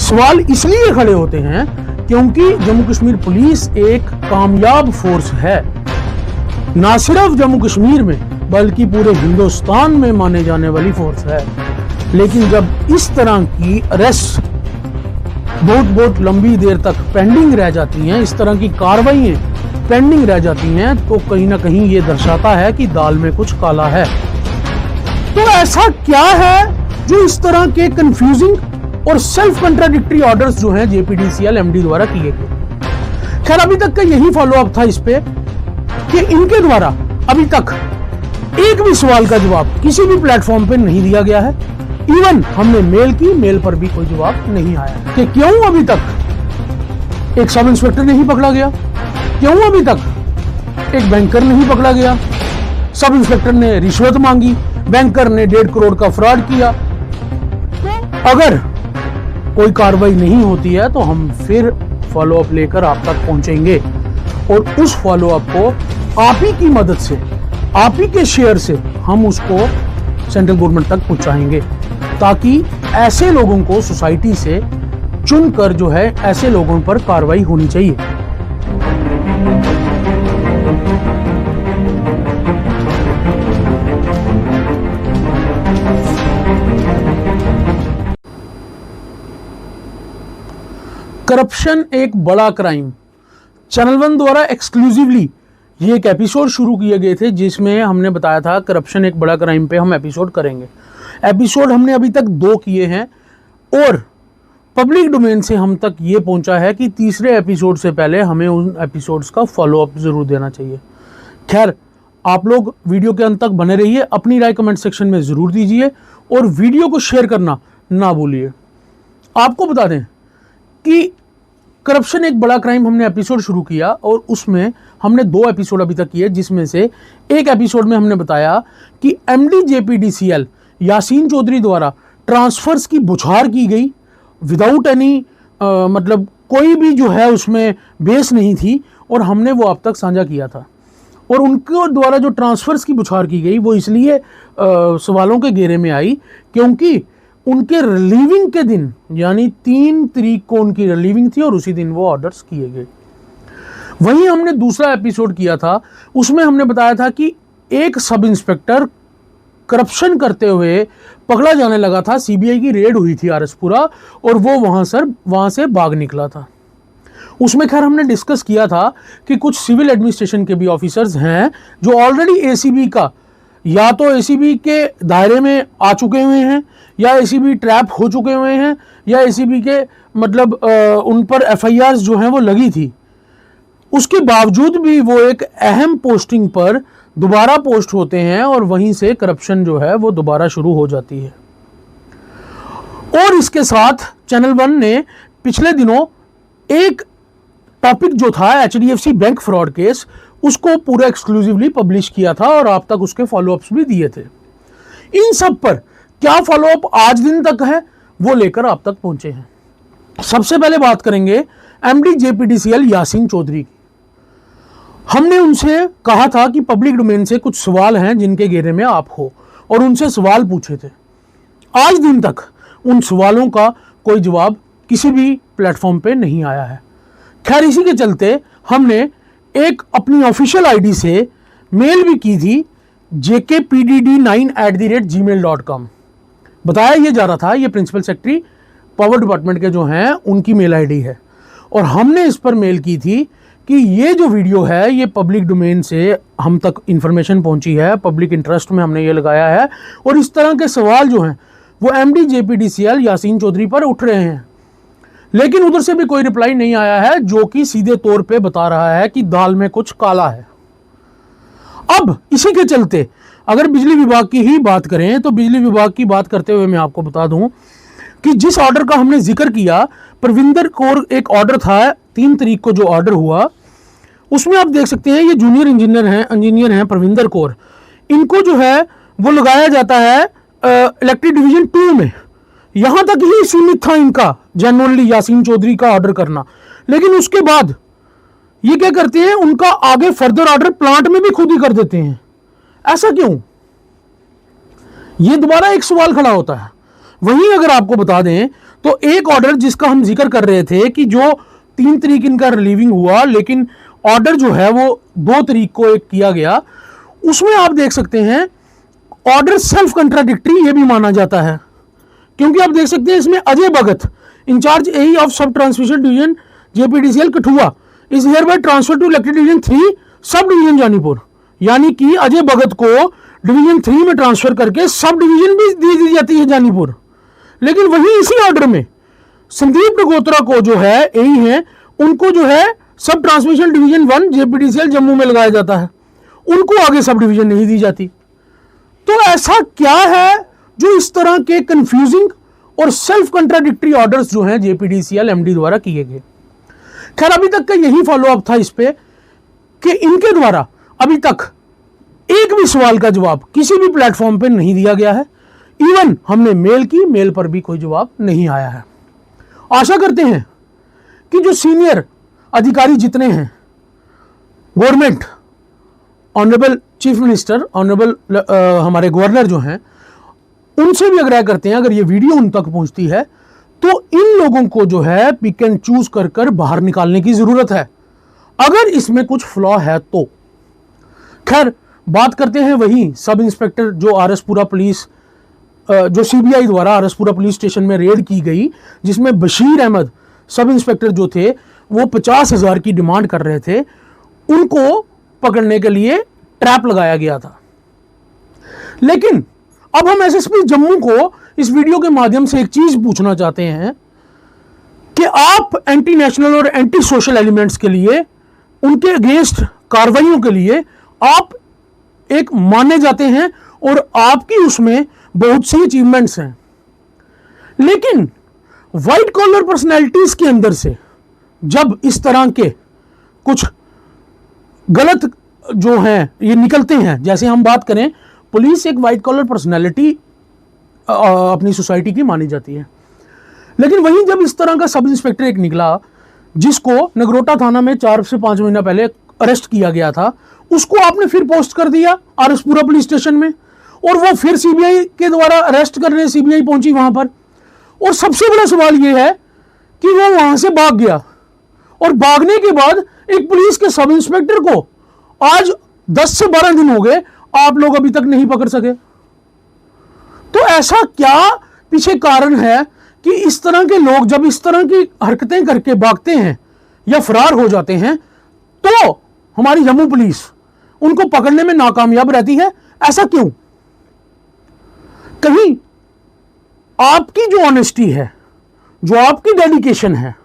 सवाल इसलिए खड़े होते हैं क्योंकि जम्मू कश्मीर पुलिस एक कामयाब फोर्स है, ना सिर्फ जम्मू कश्मीर में बल्कि पूरे हिंदुस्तान में माने जाने वाली फोर्स है। लेकिन जब इस तरह की अरेस्ट बहुत लंबी देर तक पेंडिंग रह जाती हैं, इस तरह की कार्रवाइयां पेंडिंग रह जाती हैं, तो कहीं ना कहीं ये दर्शाता है कि दाल में कुछ काला है। तो ऐसा क्या है जो इस तरह के कंफ्यूजिंग और सेल्फ कंट्राडिक्टरी ऑर्डर्स जो हैं जेपीडीसीएल एमडी द्वारा किए गए। खैर, अभी तक का यही फॉलो अप था इस पे कि इनके द्वारा अभी तक एक भी सवाल का जवाब किसी भी प्लेटफॉर्म पे नहीं दिया गया है। इवन हमने मेल पर भी कोई जवाब नहीं आया कि क्यों अभी तक एक सब इंस्पेक्टर नहीं पकड़ा गया, क्यों अभी तक एक बैंकर नहीं पकड़ा गया। सब इंस्पेक्टर ने रिश्वत मांगी, बैंकर ने 1.5 करोड़ का फ्रॉड किया। अगर कोई कार्रवाई नहीं होती है तो हम फिर फॉलो अप लेकर आप तक पहुंचेंगे और उस फॉलो अप को आप ही की मदद से, आप ही के शेयर से हम उसको सेंट्रल गवर्नमेंट तक पहुंचाएंगे, ताकि ऐसे लोगों को सोसाइटी से चुनकर जो है ऐसे लोगों पर कार्रवाई होनी चाहिए। करप्शन एक बड़ा क्राइम, चैनल 1 द्वारा एक्सक्लूसिवली ये एक एपिसोड शुरू किए गए थे जिसमें हमने बताया था करप्शन एक बड़ा क्राइम पे हम एपिसोड करेंगे। एपिसोड हमने अभी तक 2 किए हैं और पब्लिक डोमेन से हम तक ये पहुंचा है कि तीसरे एपिसोड से पहले हमें उन एपिसोड्स का फॉलो अप जरूर देना चाहिए। खैर, आप लोग वीडियो के अंत तक बने रहिए, अपनी राय कमेंट सेक्शन में ज़रूर दीजिए और वीडियो को शेयर करना ना भूलिए। आपको बता दें कि करप्शन एक बड़ा क्राइम हमने एपिसोड शुरू किया और उसमें हमने 2 एपिसोड अभी तक किए, जिसमें से एक एपिसोड में हमने बताया कि एमडी जेपीडीसीएल यासीन चौधरी द्वारा ट्रांसफर्स की बौछार की गई विदाउट एनी मतलब कोई भी जो है उसमें बेस नहीं थी और हमने वो आप तक साझा किया था। और उनके द्वारा जो ट्रांसफर्स की बौछार की गई वो इसलिए सवालों के घेरे में आई क्योंकि उनके रिलीविंग के दिन यानी 3 तारीख को उनकी रिलीविंग थी और उसी दिन वो ऑर्डर्स किए गए। वहीं हमने दूसरा एपिसोड किया था, उसमें हमने बताया था कि एक सब इंस्पेक्टर करप्शन करते हुए पकड़ा जाने लगा था। सीबीआई की रेड हुई थी आरएसपुरा और वो वहां से भाग निकला था। उसमें खैर हमने डिस्कस किया था कि कुछ सिविल एडमिनिस्ट्रेशन के भी ऑफिसर्स हैं जो ऑलरेडी एसीबी का या तो एसीबी के दायरे में आ चुके हुए हैं या एसीबी ट्रैप हो चुके हुए हैं या एसीबी के मतलब उन पर एफआईआर जो हैं वो लगी थी। उसके बावजूद भी वो एक अहम पोस्टिंग पर दोबारा पोस्ट होते हैं और वहीं से करप्शन जो है वो दोबारा शुरू हो जाती है। और इसके साथ चैनल 1 ने पिछले दिनों एक टॉपिक जो था एचडीएफसी बैंक फ्रॉड केस, उसको पूरा एक्सक्लूसिवली पब्लिश किया था और आप तक उसके फॉलोअप्स भी दिए थे। इन सब पर क्या फॉलोअप आज दिन तक है वो लेकर आप तक पहुंचे हैं। सबसे पहले बात करेंगे एमडी जेपीडीसीएल यासीन चौधरी की। हमने उनसे कहा था कि पब्लिक डोमेन से कुछ सवाल हैं जिनके घेरे में आप हो और उनसे सवाल पूछे थे। आज दिन तक उन सवालों का कोई जवाब किसी भी प्लेटफॉर्म पे नहीं आया है। खैर, इसी के चलते हमने एक अपनी ऑफिशियल आईडी से मेल भी की थी jkpdd9@gmail.com। बताया ये जा रहा था ये प्रिंसिपल सेक्रेटरी पावर डिपार्टमेंट के जो हैं उनकी मेल आईडी है और हमने इस पर मेल की थी कि ये जो वीडियो है ये पब्लिक डोमेन से हम तक इंफॉर्मेशन पहुंची है, पब्लिक इंटरेस्ट में हमने ये लगाया है और इस तरह के सवाल जो हैं वो एमडी जेपीडीसीएल यासीन चौधरी पर उठ रहे हैं। लेकिन उधर से भी कोई रिप्लाई नहीं आया है जो कि सीधे तौर पे बता रहा है कि दाल में कुछ काला है। अब इसी के चलते अगर बिजली विभाग की ही बात करें तो बिजली विभाग की बात करते हुए मैं आपको बता दूं कि जिस ऑर्डर का हमने जिक्र किया, प्रविंदर कौर एक ऑर्डर था 3 तारीख को जो ऑर्डर हुआ, उसमें आप देख सकते हैं ये जूनियर इंजीनियर हैं प्रविंदर कौर। इनको जो है वो लगाया जाता है इलेक्ट्रिक डिवीजन 2 में। यहां तक ही सीमित था इनका जनरली यासीन चौधरी का ऑर्डर करना। लेकिन उसके बाद ये क्या करते हैं, उनका आगे फर्दर ऑर्डर प्लांट में भी खुद ही कर देते हैं। ऐसा क्यों? ये दोबारा एक सवाल खड़ा होता है। वहीं अगर आपको बता दें तो एक ऑर्डर जिसका हम जिक्र कर रहे थे कि जो 3 तारीख इनका रिलीविंग हुआ, लेकिन ऑर्डर जो है वो 2 तारीख को एक किया गया, उसमें आप देख सकते हैं ऑर्डर सेल्फ कंट्राडिक्टरी ये भी माना जाता है, क्योंकि आप देख सकते हैं इसमें Ajay Bhagat, incharge AE of sub transmission division JPDCL Kathua, is here by transfer to elected division 3 sub division Janipur. यानी कि अजय भगत को डिवीजन 3 में ट्रांसफर करके सब डिवीजन भी दी जाती है जानीपुर। लेकिन वहीं इसी ऑर्डर में संदीप नगोत्रा को जो है एई है, उनको जो है सब ट्रांसमिशन डिवीजन 1 जेपीडीसीएल जम्मू में लगाया जाता है, उनको आगे सब डिवीजन नहीं दी जाती। तो ऐसा क्या है जो इस तरह के कंफ्यूजिंग और सेल्फ कंट्राडिक्टरी ऑर्डर्स जो हैं जेपीडीसीएल एमडी द्वारा किए गए। खैर अभी तक का यही फॉलोअप था इस पे कि इनके द्वारा अभी तक एक भी सवाल का जवाब किसी भी प्लेटफॉर्म पे नहीं दिया गया है। इवन हमने मेल की, मेल पर भी कोई जवाब नहीं आया है। आशा करते हैं कि जो सीनियर अधिकारी जितने हैं, government, honourable chief minister, honourable हमारे गवर्नर जो हैं, उनसे भी आग्रह करते हैं अगर ये वीडियो उन तक पहुंचती है तो इन लोगों को जो है पिक एंड चूज कर कर बाहर निकालने की जरूरत है, अगर इसमें कुछ फ्लॉ है तो। खैर बात करते हैं वही सब इंस्पेक्टर जो आरएसपुरा पुलिस, जो सीबीआई द्वारा आरएसपुरा पुलिस स्टेशन में रेड की गई, जिसमें बशीर अहमद सब इंस्पेक्टर जो थे वो 50,000 की डिमांड कर रहे थे, उनको पकड़ने के लिए ट्रैप लगाया गया था। लेकिन अब हम एसएसपी जम्मू को इस वीडियो के माध्यम से एक चीज पूछना चाहते हैं कि आप एंटी नेशनल और एंटी सोशल एलिमेंट्स के लिए, उनके अगेंस्ट कार्रवाइयों के लिए आप एक माने जाते हैं और आपकी उसमें बहुत सी अचीवमेंट्स हैं, लेकिन व्हाइट कॉलर पर्सनैलिटीज के अंदर से जब इस तरह के कुछ गलत जो हैं ये निकलते हैं, जैसे हम बात करें पुलिस एक व्हाइट कॉलर पर्सनैलिटी अपनी सोसाइटी की मानी जाती है, लेकिन वहीं जब इस तरह का सब इंस्पेक्टर एक निकला जिसको नगरोटा थाना में 4 से 5 महीना पहले अरेस्ट किया गया था, उसको आपने फिर पोस्ट कर दिया आरएसपुरा पुलिस स्टेशन में, और वो फिर सीबीआई के द्वारा अरेस्ट करने सीबीआई पहुंची वहां पर। और सबसे बड़ा सवाल ये है कि वो वहां से भाग गया, और भागने के बाद एक पुलिस के सब इंस्पेक्टर को आज 10 से 12 दिन हो गए, आप लोग अभी तक नहीं पकड़ सके। तो ऐसा क्या पीछे कारण है कि इस तरह के लोग जब इस तरह की हरकतें करके भागते हैं या फरार हो जाते हैं तो हमारी जम्मू पुलिस उनको पकड़ने में नाकामयाब रहती है? ऐसा क्यों? कहीं आपकी जो ऑनेस्टी है, जो आपकी डेडिकेशन है,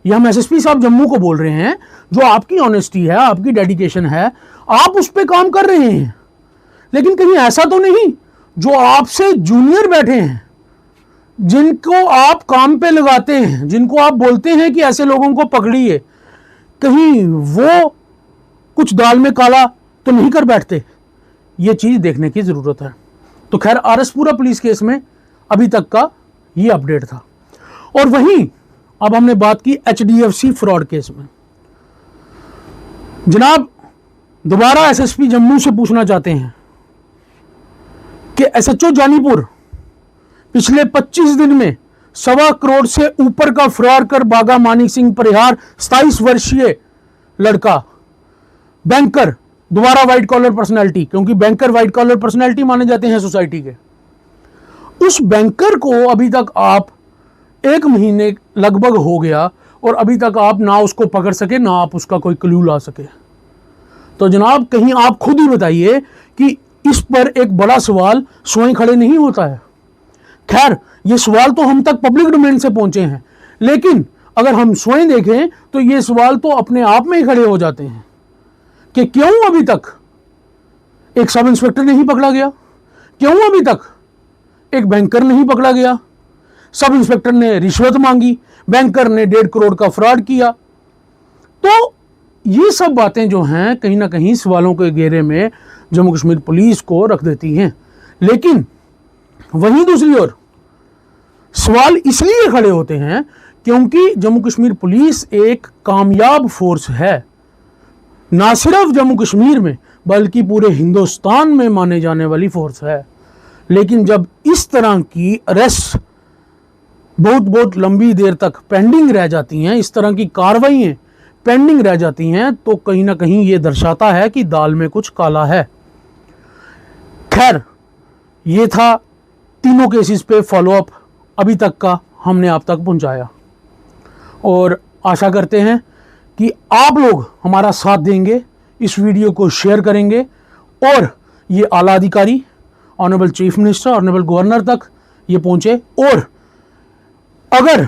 ये हम एसएसपी साहब जम्मू को बोल रहे हैं, जो आपकी ऑनेस्टी है, आपकी डेडिकेशन है, आप उस पर काम कर रहे हैं, लेकिन कहीं ऐसा तो नहीं जो आपसे जूनियर बैठे हैं, जिनको आप काम पे लगाते हैं, जिनको आप बोलते हैं कि ऐसे लोगों को पकड़िए, कहीं वो कुछ दाल में काला तो नहीं कर बैठते? ये चीज देखने की जरूरत है। तो खैर आरएसपुरा पुलिस केस में अभी तक का ये अपडेट था। और वहीं अब हमने बात की एचडीएफसी फ्रॉड केस में। जनाब दोबारा एसएसपी जम्मू से पूछना चाहते हैं कि एसएचओ जानीपुर पिछले 25 दिन में 1.25 करोड़ से ऊपर का फ्रॉड कर बागा मानिक सिंह परिहार 27 वर्षीय लड़का, बैंकर, दोबारा व्हाइट कॉलर पर्सनैलिटी, क्योंकि बैंकर व्हाइट कॉलर पर्सनैलिटी माने जाते हैं सोसाइटी के, उस बैंकर को अभी तक आप 1 महीने लगभग हो गया और अभी तक आप ना उसको पकड़ सके, ना आप उसका कोई क्लू ला सके। तो जनाब कहीं आप खुद ही बताइए कि इस पर एक बड़ा सवाल स्वयं खड़े नहीं होता है। खैर ये सवाल तो हम तक पब्लिक डोमेन से पहुंचे हैं, लेकिन अगर हम स्वयं देखें तो ये सवाल तो अपने आप में ही खड़े हो जाते हैं कि क्यों अभी तक एक सब इंस्पेक्टर नहीं पकड़ा गया, क्यों अभी तक एक बैंकर नहीं पकड़ा गया। सब इंस्पेक्टर ने रिश्वत मांगी, बैंकर ने 1.5 करोड़ का फ्रॉड किया। तो ये सब बातें जो हैं कहीं ना कहीं सवालों के घेरे में जम्मू कश्मीर पुलिस को रख देती हैं। लेकिन वहीं दूसरी ओर सवाल इसलिए खड़े होते हैं क्योंकि जम्मू कश्मीर पुलिस एक कामयाब फोर्स है, ना सिर्फ जम्मू कश्मीर में बल्कि पूरे हिंदुस्तान में माने जाने वाली फोर्स है। लेकिन जब इस तरह की अरेस्ट बहुत बहुत लंबी देर तक पेंडिंग रह जाती हैं, इस तरह की कार्रवाइयाँ पेंडिंग रह जाती हैं, तो कहीं ना कहीं ये दर्शाता है कि दाल में कुछ काला है। खैर, ये था तीनों केसेस पे फॉलोअप अभी तक का हमने आप तक पहुंचाया, और आशा करते हैं कि आप लोग हमारा साथ देंगे, इस वीडियो को शेयर करेंगे और ये आला अधिकारी, honourable chief minister, honourable governor तक ये पहुंचे। और अगर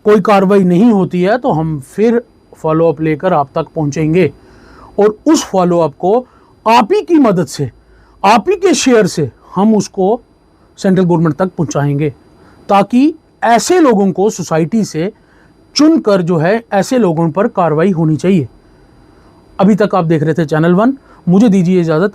कोई कार्रवाई नहीं होती है तो हम फिर फॉलोअप लेकर आप तक पहुंचेंगे, और उस फॉलोअप को आप ही की मदद से, आप ही के शेयर से हम उसको सेंट्रल गवर्नमेंट तक पहुंचाएंगे, ताकि ऐसे लोगों को सोसाइटी से चुनकर जो है ऐसे लोगों पर कार्रवाई होनी चाहिए। अभी तक आप देख रहे थे चैनल 1, मुझे दीजिए इजाज़त।